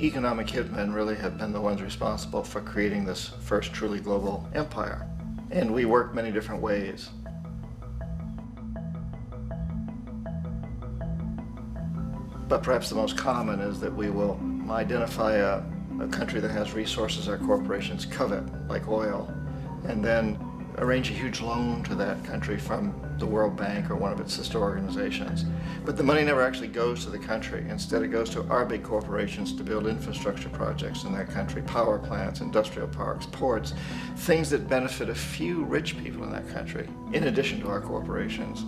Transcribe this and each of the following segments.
economic hitmen really have been the ones responsible for creating this first truly global empire. And we work many different ways. But perhaps the most common is that we will identify a country that has resources our corporations covet, like oil, and then arrange a huge loan to that country from the World Bank or one of its sister organizations. But the money never actually goes to the country. Instead, it goes to our big corporations to build infrastructure projects in that country, power plants, industrial parks, ports, things that benefit a few rich people in that country, in addition to our corporations,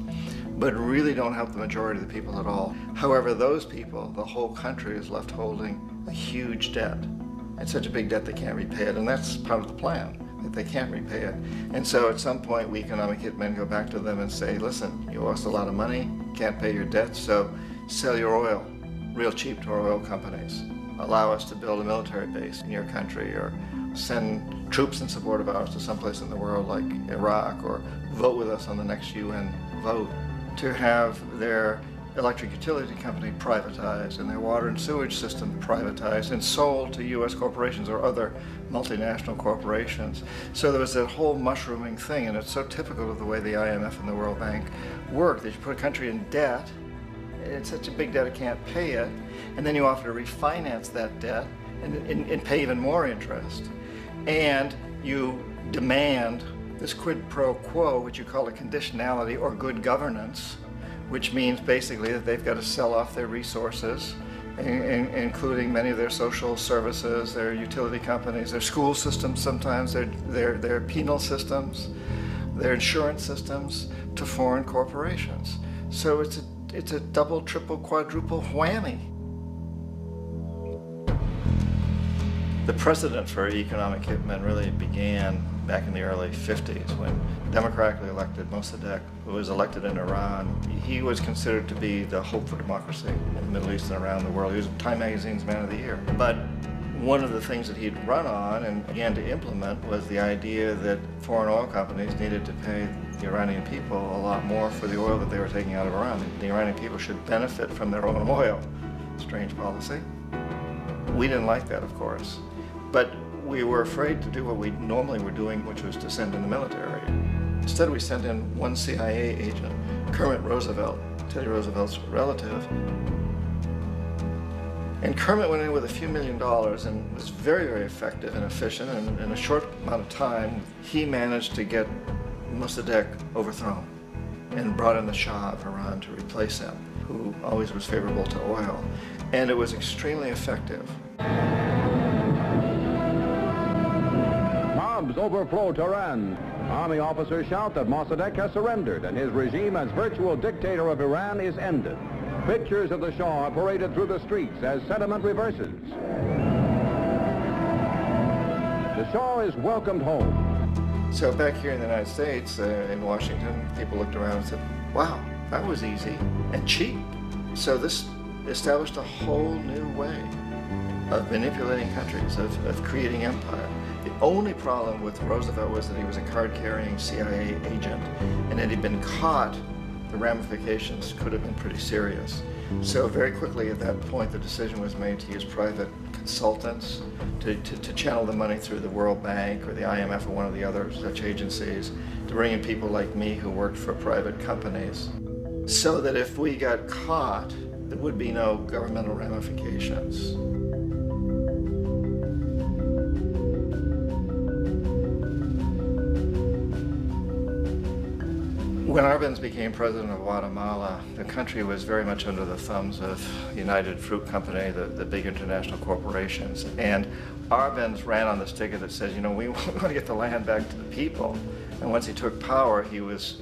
but really don't help the majority of the people at all. However, those people, the whole country is left holding a huge debt. It's such a big debt they can't repay it, and that's part of the plan, that they can't repay it. And so at some point, we economic hitmen go back to them and say, listen, you owe us a lot of money, can't pay your debt, so sell your oil real cheap to our oil companies. Allow us to build a military base in your country, or send troops in support of ours to someplace in the world like Iraq, or vote with us on the next UN vote. To have their electric utility company privatized and their water and sewage system privatized and sold to U.S. corporations or other multinational corporations. So there was that whole mushrooming thing, and it's so typical of the way the IMF and the World Bank work, that you put a country in debt, it's such a big debt it can't pay it, and then you offer to refinance that debt and pay even more interest. And you demand this quid pro quo, which you call a conditionality or good governance, which means basically that they've got to sell off their resources, including many of their social services, their utility companies, their school systems sometimes, their penal systems, their insurance systems, to foreign corporations. So it's a double, triple, quadruple whammy. The precedent for economic hitmen really began back in the early 50s when democratically elected Mossadegh, who was elected in Iran, he was considered to be the hope for democracy in the Middle East and around the world. He was Time Magazine's Man of the Year. But one of the things that he'd run on and began to implement was the idea that foreign oil companies needed to pay the Iranian people a lot more for the oil that they were taking out of Iran. The Iranian people should benefit from their own oil. Strange policy. We didn't like that, of course. But we were afraid to do what we normally were doing, which was to send in the military. Instead, we sent in one CIA agent, Kermit Roosevelt, Teddy Roosevelt's relative. And Kermit went in with a few $1 million and was very, very effective and efficient. And in a short amount of time, he managed to get Mossadegh overthrown and brought in the Shah of Iran to replace him, who always was favorable to oil. And it was extremely effective. Mobs overflow Tehran. Army officers shout that Mossadegh has surrendered and his regime as virtual dictator of Iran is ended. Pictures of the Shah are paraded through the streets as sentiment reverses. The Shah is welcomed home. So back here in the United States, in Washington, people looked around and said, wow, that was easy and cheap. So this established a whole new way of manipulating countries, of creating empire. The only problem with Roosevelt was that he was a card-carrying CIA agent, and had he been caught, the ramifications could have been pretty serious. So very quickly at that point, the decision was made to use private consultants to channel the money through the World Bank or the IMF or one of the other such agencies, to bring in people like me who worked for private companies, so that if we got caught, there would be no governmental ramifications. When Arbenz became president of Guatemala, the country was very much under the thumbs of United Fruit Company, the big international corporations. And Arbenz ran on this ticket that says, you know, we want to get the land back to the people. And once he took power, he was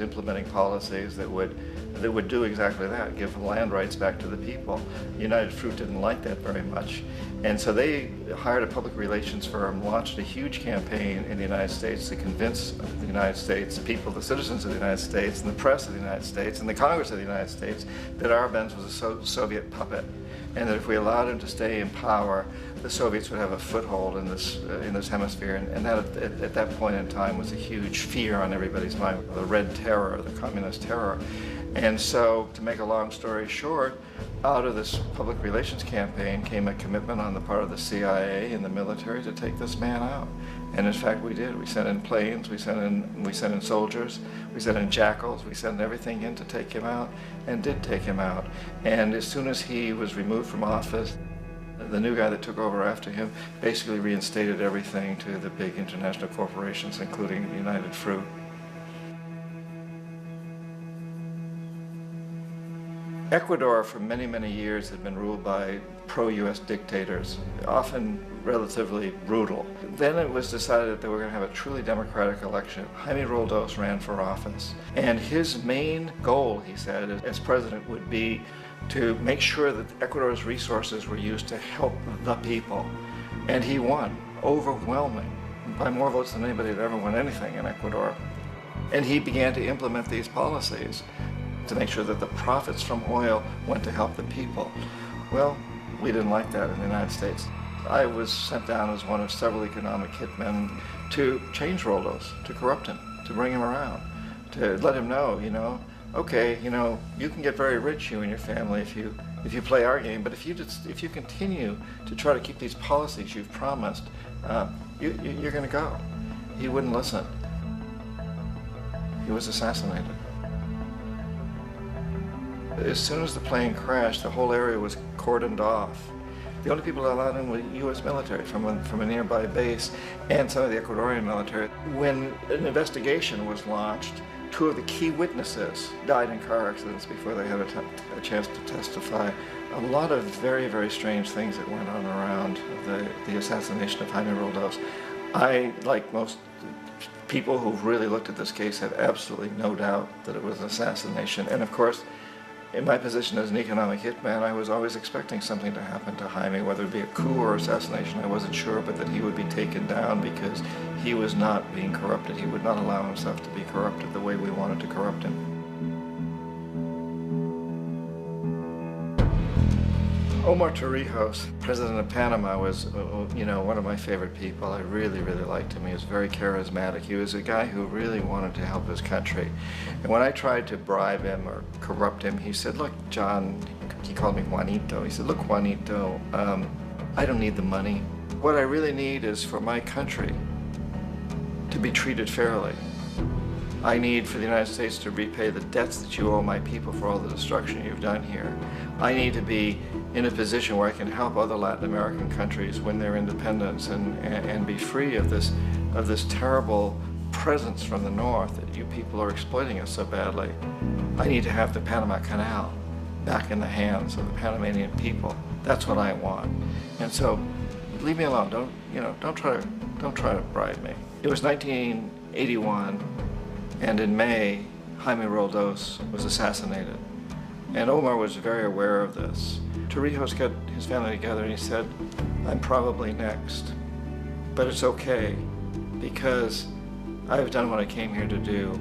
implementing policies that would do exactly that, give land rights back to the people. United Fruit didn't like that very much. And so they hired a public relations firm, launched a huge campaign in the United States to convince the United States people, the citizens of the United States, and the press of the United States, and the Congress of the United States, that Arbenz was a Soviet puppet, and that if we allowed him to stay in power, the Soviets would have a foothold in this hemisphere. And that at that point in time was a huge fear on everybody's mind, the Red Terror, the communist terror. And so, to make a long story short, out of this public relations campaign came a commitment on the part of the CIA and the military to take this man out. And in fact, we did. We sent in planes, we sent in soldiers, we sent in jackals, we sent everything in to take him out, and did take him out. And as soon as he was removed from office, the new guy that took over after him basically reinstated everything to the big international corporations, including United Fruit. Ecuador for many, many years had been ruled by pro-US dictators, often relatively brutal. Then it was decided that they were going to have a truly democratic election. Jaime Roldos ran for office, and his main goal, he said, as president would be to make sure that Ecuador's resources were used to help the people. And he won, overwhelming, by more votes than anybody had ever won anything in Ecuador. And he began to implement these policies to make sure that the profits from oil went to help the people. Well, we didn't like that in the United States. I was sent down as one of several economic hitmen to change Roldos, to corrupt him, to bring him around, to let him know, okay, you can get very rich, you and your family, if you play our game, but if you continue to try to keep these policies you've promised, you're going to go. He wouldn't listen. He was assassinated. As soon as the plane crashed, the whole area was cordoned off. The only people allowed in were U.S. military from a nearby base and some of the Ecuadorian military. When an investigation was launched, two of the key witnesses died in car accidents before they had a chance to testify. A lot of very, very strange things that went on around the assassination of Jaime Roldos. I, like most people who've really looked at this case, have absolutely no doubt that it was an assassination. And of course, in my position as an economic hitman, I was always expecting something to happen to Jaime, whether it be a coup or assassination, I wasn't sure, but that he would be taken down because he was not being corrupted. He would not allow himself to be corrupted the way we wanted to corrupt him. Omar Torrijos, president of Panama, was, one of my favorite people. I really, really liked him. He was very charismatic. He was a guy who really wanted to help his country. And when I tried to bribe him or corrupt him, he said, look, John, he called me Juanito. He said, look, Juanito, I don't need the money. What I really need is for my country to be treated fairly. I need for the United States to repay the debts that you owe my people for all the destruction you've done here. I need to be in a position where I can help other Latin American countries win their independence and be free of this terrible presence from the north that you people are exploiting us so badly. I need to have the Panama Canal back in the hands of the Panamanian people. That's what I want. And so, leave me alone. Don't try to bribe me. It was 1981. And in May, Jaime Roldos was assassinated. And Omar was very aware of this. Torrijos got his family together and he said, I'm probably next, but it's okay because I've done what I came here to do.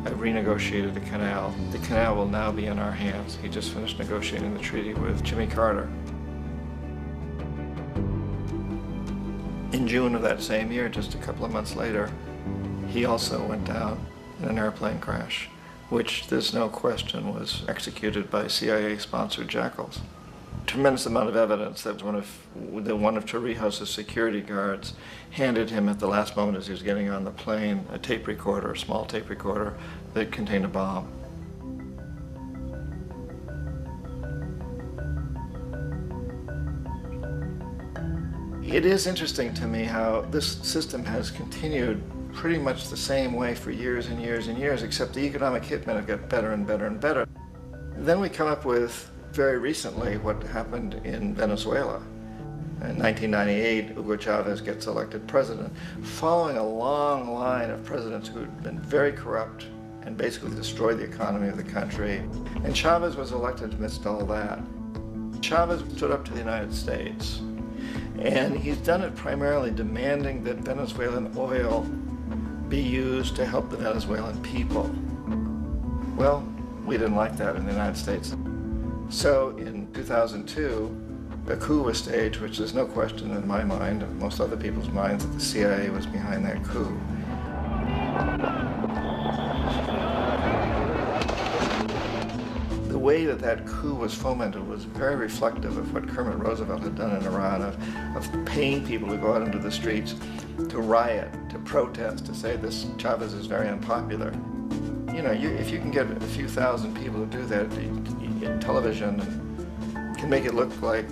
I've renegotiated the canal. The canal will now be in our hands. He just finished negotiating the treaty with Jimmy Carter. In June of that same year, just a couple of months later, he also went down in an airplane crash, which there's no question was executed by CIA-sponsored jackals. Tremendous amount of evidence that one of Torrijos' security guards handed him at the last moment as he was getting on the plane a tape recorder, a small tape recorder that contained a bomb. It is interesting to me how this system has continued pretty much the same way for years and years and years, except the economic hitmen have got better and better and better. Then we come up with, very recently, what happened in Venezuela. In 1998, Hugo Chavez gets elected president, following a long line of presidents who had been very corrupt and basically destroyed the economy of the country. And Chavez was elected amidst all that. Chavez stood up to the United States, and he's done it primarily demanding that Venezuelan oil be used to help the Venezuelan people. Well, we didn't like that in the United States. So in 2002, a coup was staged, which there's no question in my mind, and most other people's minds, that the CIA was behind that coup. way that that coup was fomented was very reflective of what Kermit Roosevelt had done in Iran, of paying people to go out into the streets, to riot, to protest, to say this Chavez is very unpopular. You know, if you can get a few thousand people to do that in television, can make it look like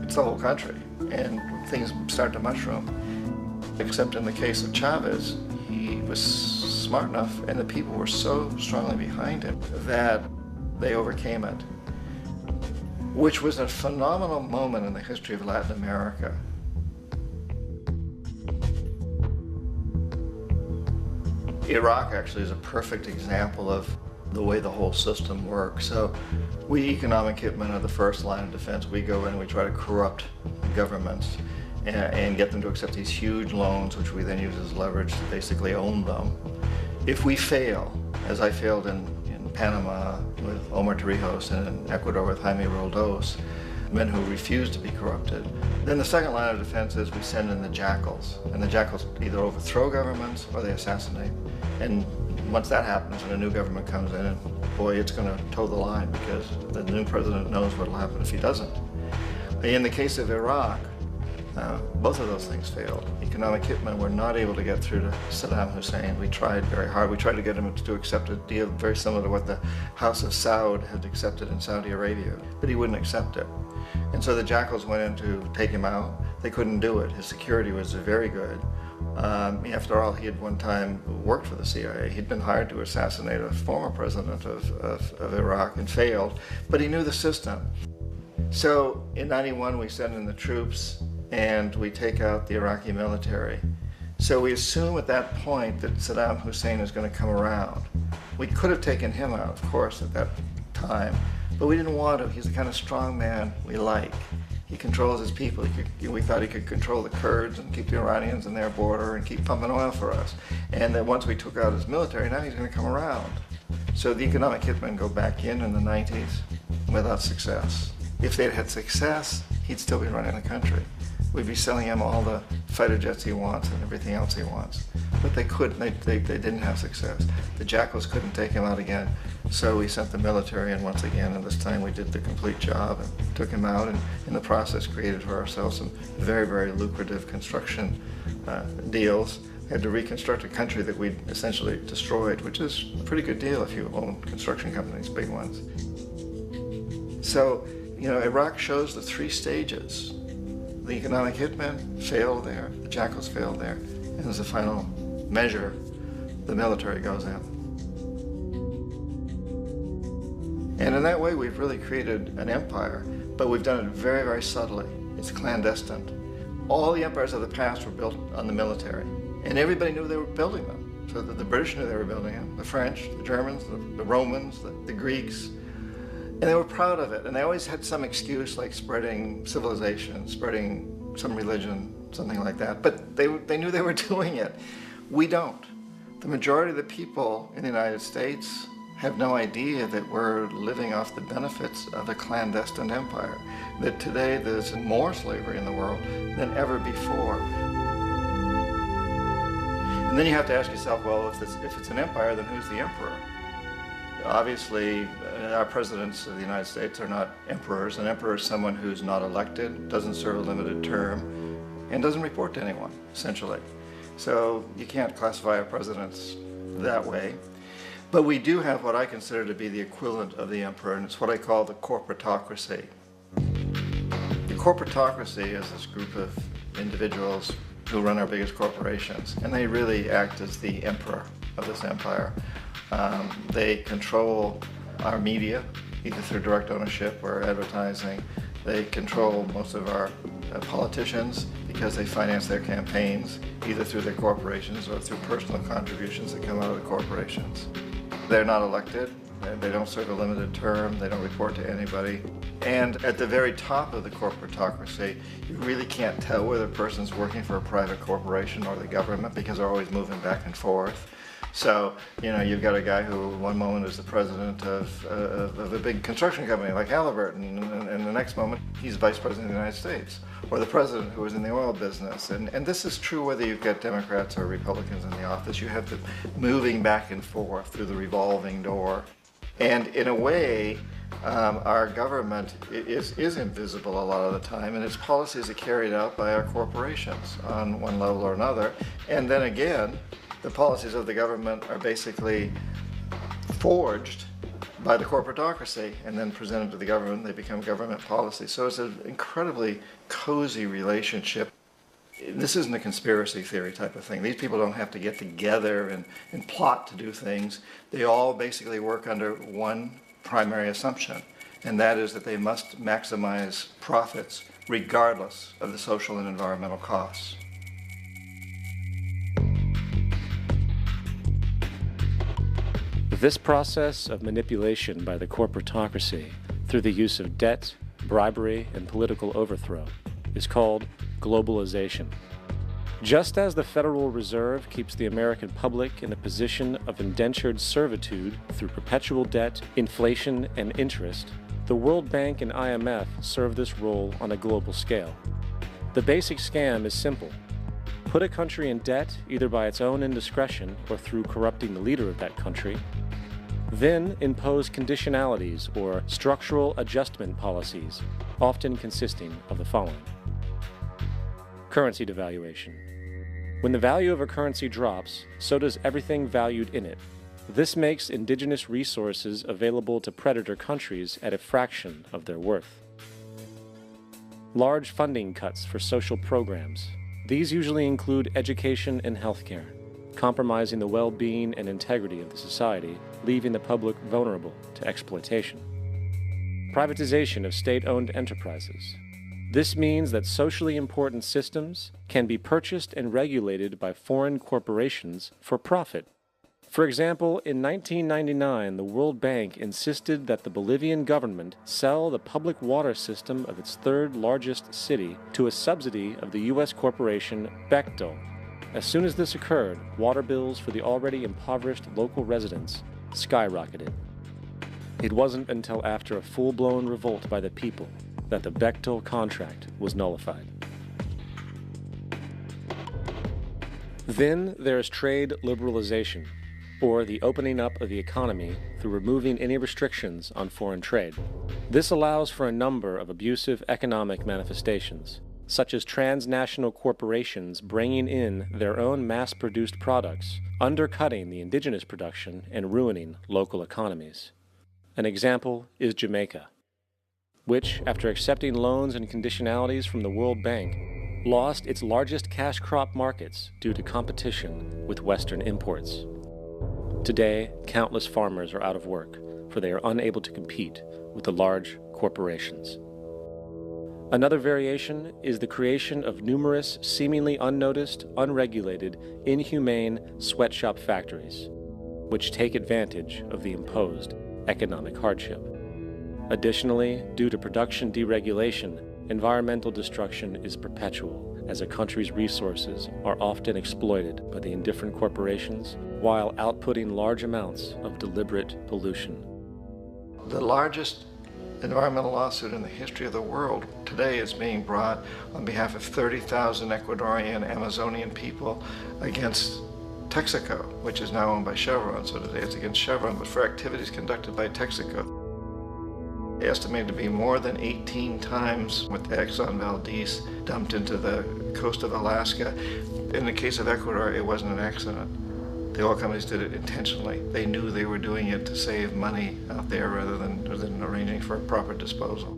it's the whole country, and things start to mushroom. Except in the case of Chavez, he was smart enough, and the people were so strongly behind him that they overcame it, which was a phenomenal moment in the history of Latin America. Iraq actually is a perfect example of the way the whole system works. So we economic hitmen are the first line of defense. We go in and we try to corrupt governments and get them to accept these huge loans, which we then use as leverage to basically own them. If we fail, as I failed in Panama with Omar Torrijos and in Ecuador with Jaime Roldos, men who refuse to be corrupted, then the second line of defense is we send in the jackals. And the jackals either overthrow governments or they assassinate. And once that happens and a new government comes in, and boy, it's going to toe the line, because the new president knows what will happen if he doesn't. In the case of Iraq, both of those things failed. Economic hitmen were not able to get through to Saddam Hussein. We tried very hard. We tried to get him to accept a deal very similar to what the House of Saud had accepted in Saudi Arabia, but he wouldn't accept it. And so the jackals went in to take him out. They couldn't do it. His security was very good. After all, he had one time worked for the CIA. He'd been hired to assassinate a former president of Iraq and failed, but he knew the system. So in '91, we send in the troops and we take out the Iraqi military. So we assume at that point that Saddam Hussein is going to come around. We could have taken him out, of course, at that time, but we didn't want to. He's the kind of strong man we like. He controls his people. We thought he could control the Kurds and keep the Iranians in their border and keep pumping oil for us. And then once we took out his military, now he's going to come around. So the economic hitmen go back in the 90s without success. If they'd had success, he'd still be running the country. We'd be selling him all the fighter jets he wants and everything else he wants. But they couldn't, they didn't have success. The jackals couldn't take him out again, so we sent the military in once again, and this time we did the complete job and took him out, and in the process created for ourselves some very, very lucrative construction deals. We had to reconstruct a country that we'd essentially destroyed, which is a pretty good deal if you own construction companies, big ones. So, you know, Iraq shows the three stages. The economic hitmen failed there, the jackals failed there, and as a final measure, the military goes in. And in that way, we've really created an empire, but we've done it very, very subtly. It's clandestine. All the empires of the past were built on the military, and everybody knew they were building them. So the British knew they were building them, the French, the Germans, the Romans, the Greeks. And they were proud of it, and they always had some excuse, like spreading civilization, spreading some religion, something like that. But they knew they were doing it. We don't. The majority of the people in the United States have no idea that we're living off the benefits of a clandestine empire, that today there's more slavery in the world than ever before. And then you have to ask yourself, well, if it's an empire, then who's the emperor? Obviously, our presidents of the United States are not emperors. An emperor is someone who's not elected, doesn't serve a limited term, and doesn't report to anyone, essentially. So you can't classify our presidents that way. But we do have what I consider to be the equivalent of the emperor, and it's what I call the corporatocracy. The corporatocracy is this group of individuals who run our biggest corporations, and they really act as the emperor of this empire. They control our media, either through direct ownership or advertising. They control most of our politicians because they finance their campaigns, either through their corporations or through personal contributions that come out of the corporations. They're not elected, they don't serve a limited term, they don't report to anybody. And at the very top of the corporatocracy, you really can't tell whether a person's working for a private corporation or the government because they're always moving back and forth. So, you know, you've got a guy who one moment is the president of a big construction company like Halliburton, and the next moment he's vice president of the United States, or the president who is in the oil business. And this is true whether you've got Democrats or Republicans in the office. You have them moving back and forth through the revolving door. And in a way, Our government is invisible a lot of the time, and its policies are carried out by our corporations on one level or another. And then again, the policies of the government are basically forged by the corporatocracy and then presented to the government. They become government policy. So it's an incredibly cozy relationship. This isn't a conspiracy theory type of thing. These people don't have to get together and plot to do things. They all basically work under one primary assumption, and that is that they must maximize profits regardless of the social and environmental costs. This process of manipulation by the corporatocracy through the use of debt, bribery, and political overthrow is called globalization. Just as the Federal Reserve keeps the American public in a position of indentured servitude through perpetual debt, inflation, and interest, the World Bank and IMF serve this role on a global scale. The basic scam is simple. Put a country in debt either by its own indiscretion or through corrupting the leader of that country, then impose conditionalities or structural adjustment policies, often consisting of the following. Currency devaluation. When the value of a currency drops, so does everything valued in it. This makes indigenous resources available to predator countries at a fraction of their worth. Large funding cuts for social programs. These usually include education and healthcare, compromising the well-being and integrity of the society, leaving the public vulnerable to exploitation. Privatization of state-owned enterprises. This means that socially important systems can be purchased and regulated by foreign corporations for profit. For example, in 1999, the World Bank insisted that the Bolivian government sell the public water system of its third largest city to a subsidy of the U.S. corporation Bechtel. As soon as this occurred, water bills for the already impoverished local residents skyrocketed. It wasn't until after a full-blown revolt by the people that the Bechtel contract was nullified. Then there is trade liberalization, or the opening up of the economy through removing any restrictions on foreign trade. This allows for a number of abusive economic manifestations, such as transnational corporations bringing in their own mass-produced products, undercutting the indigenous production and ruining local economies. An example is Jamaica, which, after accepting loans and conditionalities from the World Bank, lost its largest cash crop markets due to competition with Western imports. Today, countless farmers are out of work, for they are unable to compete with the large corporations. Another variation is the creation of numerous, seemingly unnoticed, unregulated, inhumane sweatshop factories, which take advantage of the imposed economic hardship. Additionally, due to production deregulation, environmental destruction is perpetual, as a country's resources are often exploited by the indifferent corporations while outputting large amounts of deliberate pollution. The largest environmental lawsuit in the history of the world today is being brought on behalf of 30,000 Ecuadorian Amazonian people against Texaco, which is now owned by Chevron. So today it's against Chevron, but for activities conducted by Texaco. Estimated to be more than 18 times what the Exxon Valdez dumped into the coast of Alaska. In the case of Ecuador, it wasn't an accident. The oil companies did it intentionally. They knew they were doing it to save money out there rather than arranging for a proper disposal.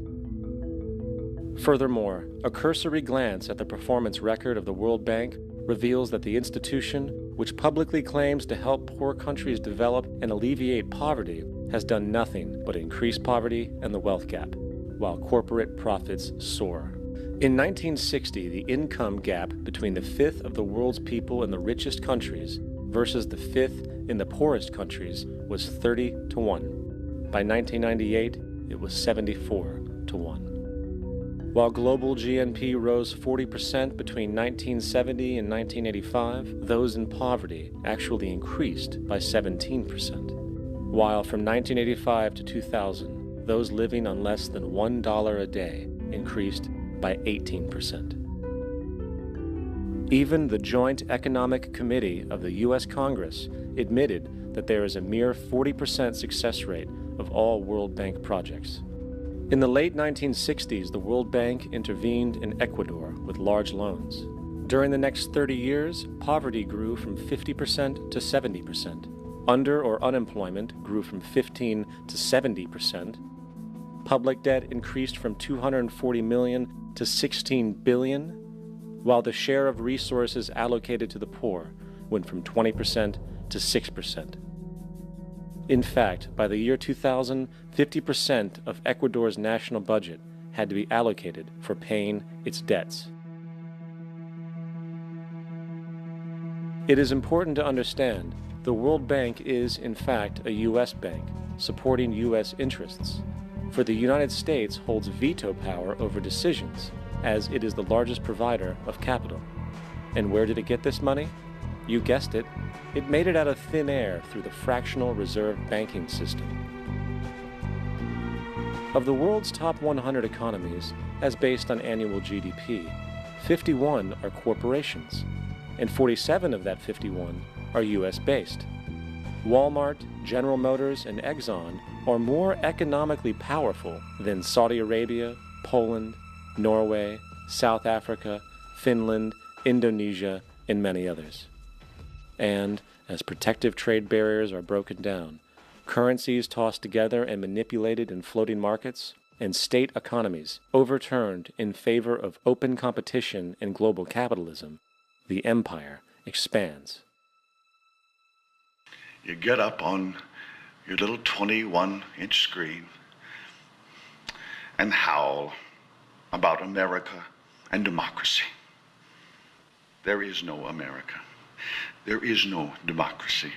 Furthermore, a cursory glance at the performance record of the World Bank reveals that the institution, which publicly claims to help poor countries develop and alleviate poverty, has done nothing but increase poverty and the wealth gap, while corporate profits soar. In 1960, the income gap between the fifth of the world's people in the richest countries versus the fifth in the poorest countries was 30 to 1. By 1998, it was 74 to 1. While global GNP rose 40% between 1970 and 1985, those in poverty actually increased by 17%. While from 1985 to 2000, those living on less than $1 a day increased by 18%. Even the Joint Economic Committee of the U.S. Congress admitted that there is a mere 40% success rate of all World Bank projects. In the late 1960s, the World Bank intervened in Ecuador with large loans. During the next 30 years, poverty grew from 50% to 70%. Under or unemployment grew from 15 to 70%. Public debt increased from 240 million to 16 billion, while the share of resources allocated to the poor went from 20% to 6%. In fact, by the year 2000, 50% of Ecuador's national budget had to be allocated for paying its debts. It is important to understand the World Bank is, in fact, a U.S. bank, supporting U.S. interests, for the United States holds veto power over decisions, as it is the largest provider of capital. And where did it get this money? You guessed it, it made it out of thin air through the fractional reserve banking system. Of the world's top 100 economies, as based on annual GDP, 51 are corporations, and 47 of that 51 are U.S.-based. Walmart, General Motors, and Exxon are more economically powerful than Saudi Arabia, Poland, Norway, South Africa, Finland, Indonesia, and many others. And as protective trade barriers are broken down, currencies tossed together and manipulated in floating markets, and state economies overturned in favor of open competition and global capitalism, the empire expands. You get up on your little 21-inch screen and howl about America and democracy. There is no America. There is no democracy.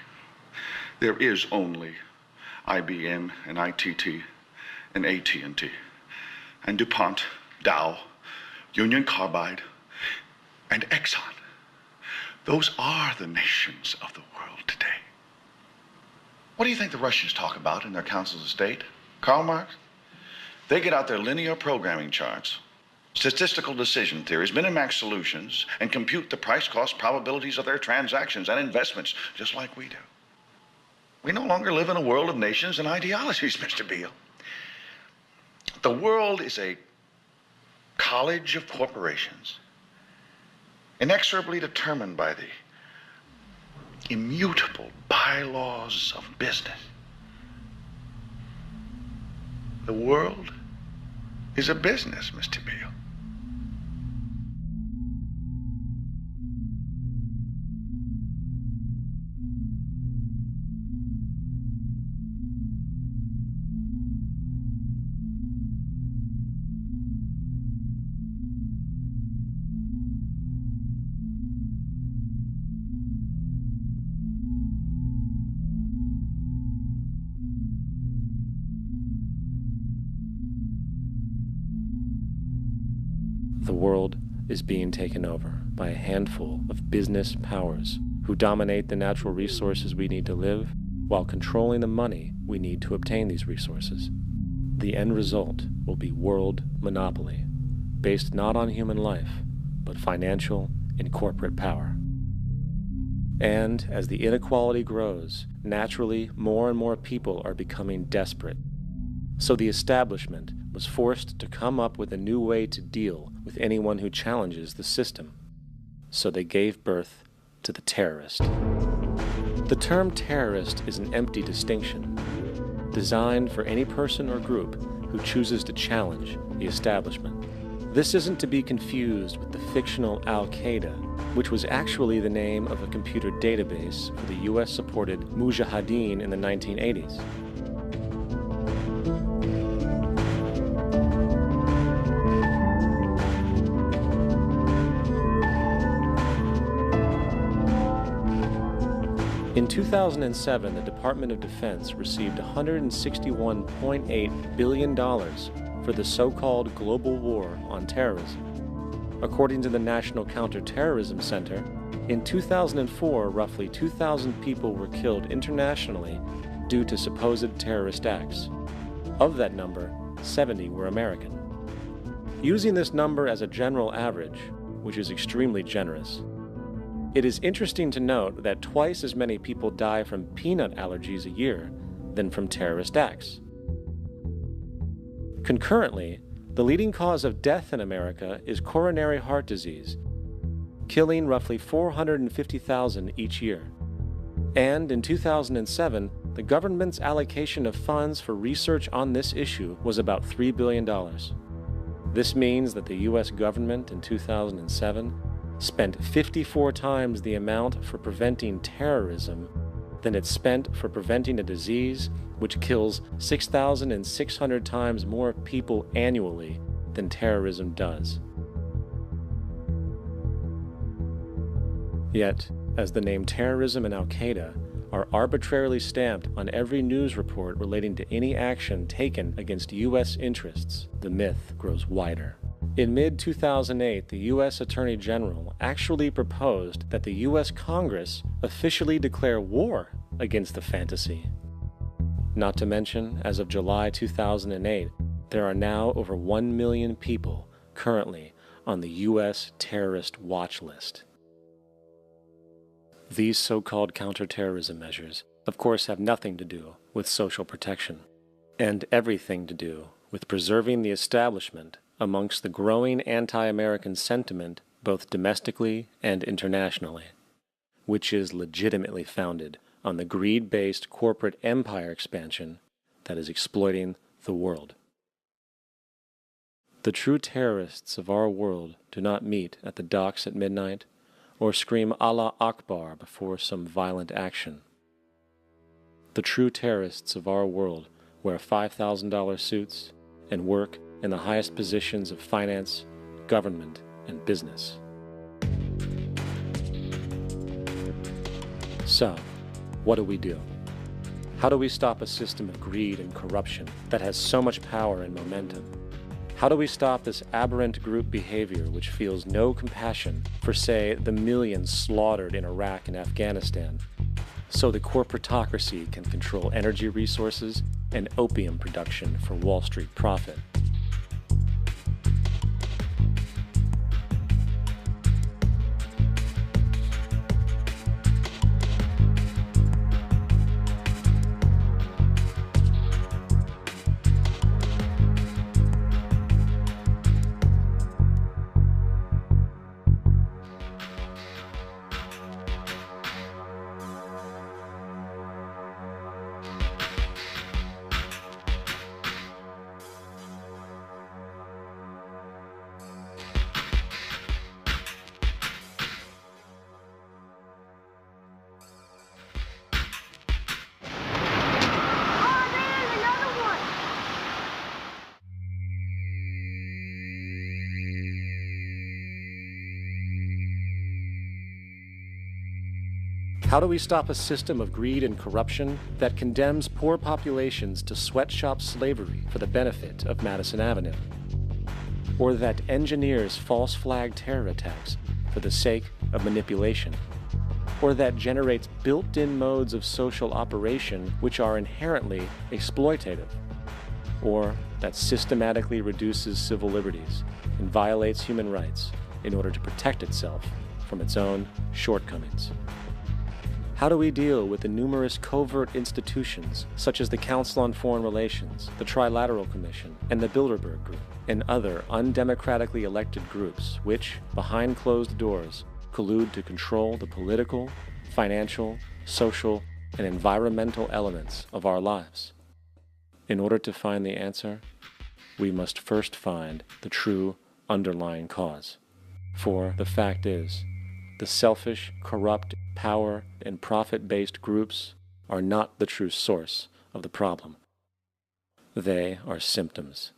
There is only IBM and ITT and AT&T and DuPont, Dow, Union Carbide, and Exxon. Those are the nations of the world today. What do you think the Russians talk about in their councils of state? Karl Marx? They get out their linear programming charts, statistical decision theories, Minimax solutions, and compute the price-cost probabilities of their transactions and investments, just like we do. We no longer live in a world of nations and ideologies, Mr. Beale. The world is a college of corporations, inexorably determined by the immutable bylaws of business. The world is a business, Mr. Beale. The world is being taken over by a handful of business powers who dominate the natural resources we need to live while controlling the money we need to obtain these resources. The end result will be world monopoly, based not on human life, but financial and corporate power. And as the inequality grows, naturally more and more people are becoming desperate. So the establishment was forced to come up with a new way to deal with anyone who challenges the system. So they gave birth to the terrorist. The term terrorist is an empty distinction, designed for any person or group who chooses to challenge the establishment. This isn't to be confused with the fictional Al-Qaeda, which was actually the name of a computer database for the US-supported Mujahideen in the 1980s. In 2007, the Department of Defense received $161.8 billion for the so-called global war on terrorism. According to the National Counterterrorism Center, in 2004, roughly 2,000 people were killed internationally due to supposed terrorist acts. Of that number, 70 were American. Using this number as a general average, which is extremely generous, It is interesting to note that twice as many people die from peanut allergies a year than from terrorist acts. Concurrently, the leading cause of death in America is coronary heart disease, killing roughly 450,000 each year. And in 2007, the government's allocation of funds for research on this issue was about $3 billion. This means that the U.S. government in 2007 spent 54 times the amount for preventing terrorism than it spent for preventing a disease which kills 6,600 times more people annually than terrorism does. Yet, as the name terrorism and Al-Qaeda are arbitrarily stamped on every news report relating to any action taken against U.S. interests, the myth grows wider. In mid-2008, the U.S. Attorney General actually proposed that the U.S. Congress officially declare war against the fantasy. Not to mention, as of July 2008, there are now over 1 million people currently on the U.S. terrorist watch list. These so-called counterterrorism measures, of course, have nothing to do with social protection, and everything to do with preserving the establishment amongst the growing anti-American sentiment both domestically and internationally, which is legitimately founded on the greed-based corporate empire expansion that is exploiting the world. The true terrorists of our world do not meet at the docks at midnight or scream Allah Akbar before some violent action. The true terrorists of our world wear $5,000 suits and work in the highest positions of finance, government, and business. So, what do we do? How do we stop a system of greed and corruption that has so much power and momentum? How do we stop this aberrant group behavior which feels no compassion for, say, the millions slaughtered in Iraq and Afghanistan, so the corporatocracy can control energy resources and opium production for Wall Street profit? How do we stop a system of greed and corruption that condemns poor populations to sweatshop slavery for the benefit of Madison Avenue? Or that engineers false flag terror attacks for the sake of manipulation? Or that generates built-in modes of social operation which are inherently exploitative? Or that systematically reduces civil liberties and violates human rights in order to protect itself from its own shortcomings? How do we deal with the numerous covert institutions, such as the Council on Foreign Relations, the Trilateral Commission, and the Bilderberg Group, and other undemocratically elected groups which, behind closed doors, collude to control the political, financial, social, and environmental elements of our lives? In order to find the answer, we must first find the true underlying cause. For the fact is, the selfish, corrupt, power, and profit-based groups are not the true source of the problem. They are symptoms.